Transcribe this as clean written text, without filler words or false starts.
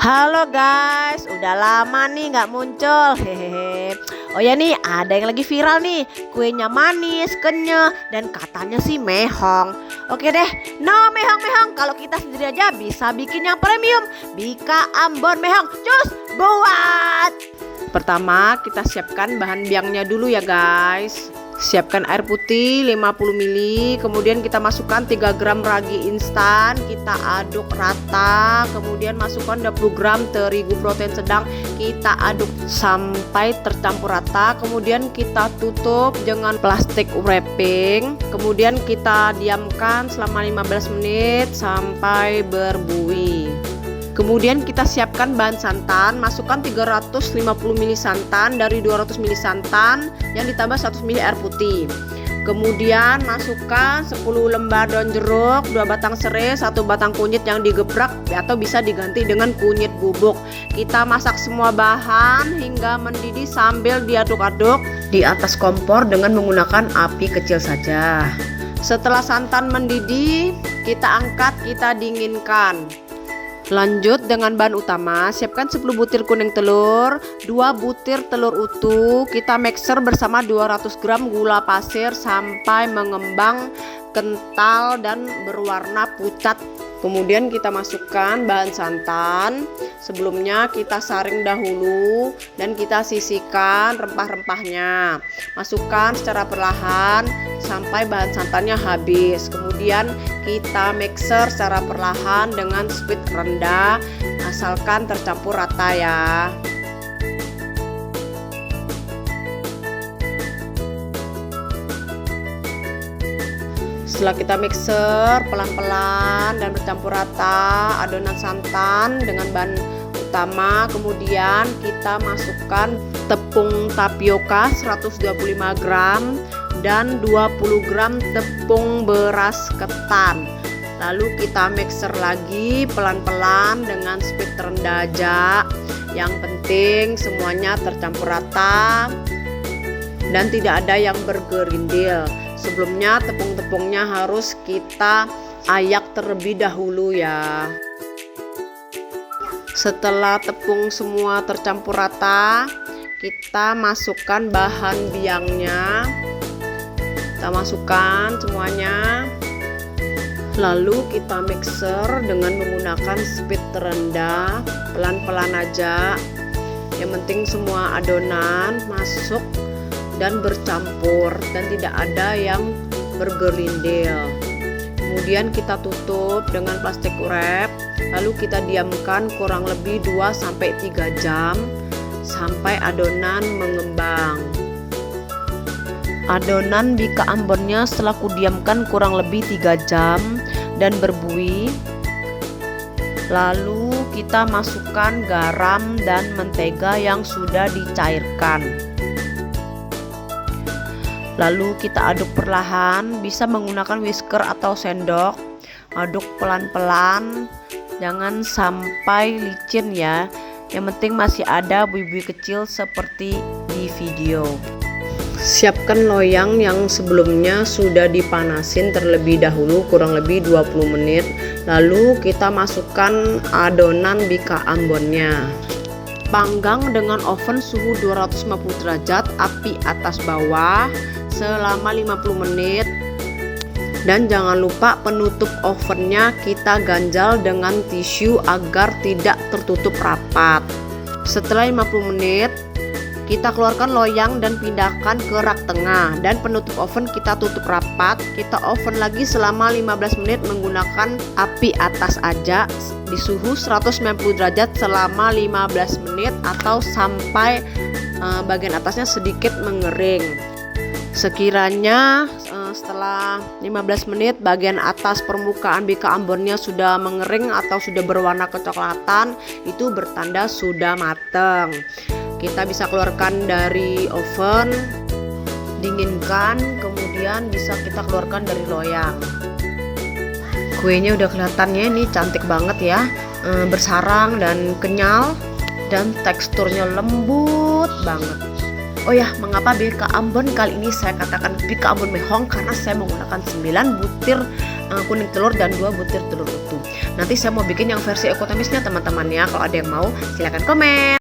Halo guys, udah lama nih nggak muncul. Hehehe. Oh ya nih, ada yang lagi viral nih. Kuenya manis, kenyal, dan katanya sih mehong. Oke deh, no mehong-mehong. Kalau kita sendiri aja bisa bikin yang premium. Bika Ambon mehong, cus buat. Pertama kita siapkan bahan biangnya dulu ya guys. Siapkan air putih 50 ml, kemudian kita masukkan 3 gram ragi instan, kita aduk rata, kemudian masukkan 20 gram terigu protein sedang, kita aduk sampai tercampur rata, kemudian kita tutup dengan plastik wrapping, kemudian kita diamkan selama 15 menit sampai berbuih. Kemudian kita siapkan bahan santan, masukkan 350 ml santan dari 200 ml santan yang ditambah 100 ml air putih. Kemudian masukkan 10 lembar daun jeruk, 2 batang serai, 1 batang kunyit yang digeprek atau bisa diganti dengan kunyit bubuk. Kita masak semua bahan hingga mendidih sambil diaduk-aduk di atas kompor dengan menggunakan api kecil saja. Setelah santan mendidih, kita angkat, kita dinginkan. Lanjut dengan bahan utama, siapkan 10 butir kuning telur, 2 butir telur utuh, kita mixer bersama 200 gram gula pasir sampai mengembang, kental dan berwarna pucat. Kemudian kita masukkan bahan santan. Sebelumnya kita saring dahulu dan kita sisihkan rempah-rempahnya. Masukkan secara perlahan sampai bahan santannya habis. Kemudian kita mixer secara perlahan dengan speed rendah asalkan tercampur rata ya. Setelah kita mixer pelan-pelan dan bercampur rata adonan santan dengan bahan utama, kemudian kita masukkan tepung tapioka 125 gram dan 20 gram tepung beras ketan. Lalu kita mixer lagi pelan-pelan dengan speed rendah aja. Yang penting semuanya tercampur rata dan tidak ada yang bergerindil. Sebelumnya tepung-tepungnya harus kita ayak terlebih dahulu ya. Setelah tepung semua tercampur rata, kita masukkan bahan biangnya. Kita masukkan semuanya. Lalu kita mixer dengan menggunakan speed terendah, pelan-pelan aja. Yang penting semua adonan masuk dan bercampur dan tidak ada yang bergerindil. Kemudian kita tutup dengan plastik wrap, lalu kita diamkan kurang lebih 2-3 jam sampai adonan mengembang. Adonan bika ambonnya setelah kudiamkan kurang lebih 3 jam dan berbuih. Lalu kita masukkan garam dan mentega yang sudah dicairkan. Lalu kita aduk perlahan, bisa menggunakan whisker atau sendok. Aduk pelan-pelan, jangan sampai licin ya. Yang penting masih ada buih-buih kecil seperti di video. Siapkan loyang yang sebelumnya sudah dipanasin terlebih dahulu kurang lebih 20 menit. Lalu kita masukkan adonan bika ambonnya. Panggang dengan oven suhu 250 derajat, api atas bawah selama 50 menit. Dan jangan lupa penutup ovennya kita ganjal dengan tisu agar tidak tertutup rapat. Setelah 50 menit, kita keluarkan loyang dan pindahkan ke rak tengah dan penutup oven kita tutup rapat. Kita oven lagi selama 15 menit menggunakan api atas aja di suhu 190 derajat selama 15 menit atau sampai bagian atasnya sedikit mengering. Sekiranya setelah 15 menit bagian atas permukaan bika ambonnya sudah mengering atau sudah berwarna kecoklatan, itu bertanda sudah matang. Kita bisa keluarkan dari oven, dinginkan, kemudian bisa kita keluarkan dari loyang. Kuenya udah kelihatannya ini cantik banget ya, bersarang dan kenyal dan teksturnya lembut banget. Oh ya, mengapa bika ambon kali ini saya katakan bika ambon mehong? Karena saya menggunakan 9 butir kuning telur dan 2 butir telur utuh. Nanti saya mau bikin yang versi ekonomisnya teman-teman ya. Kalau ada yang mau silahkan komen.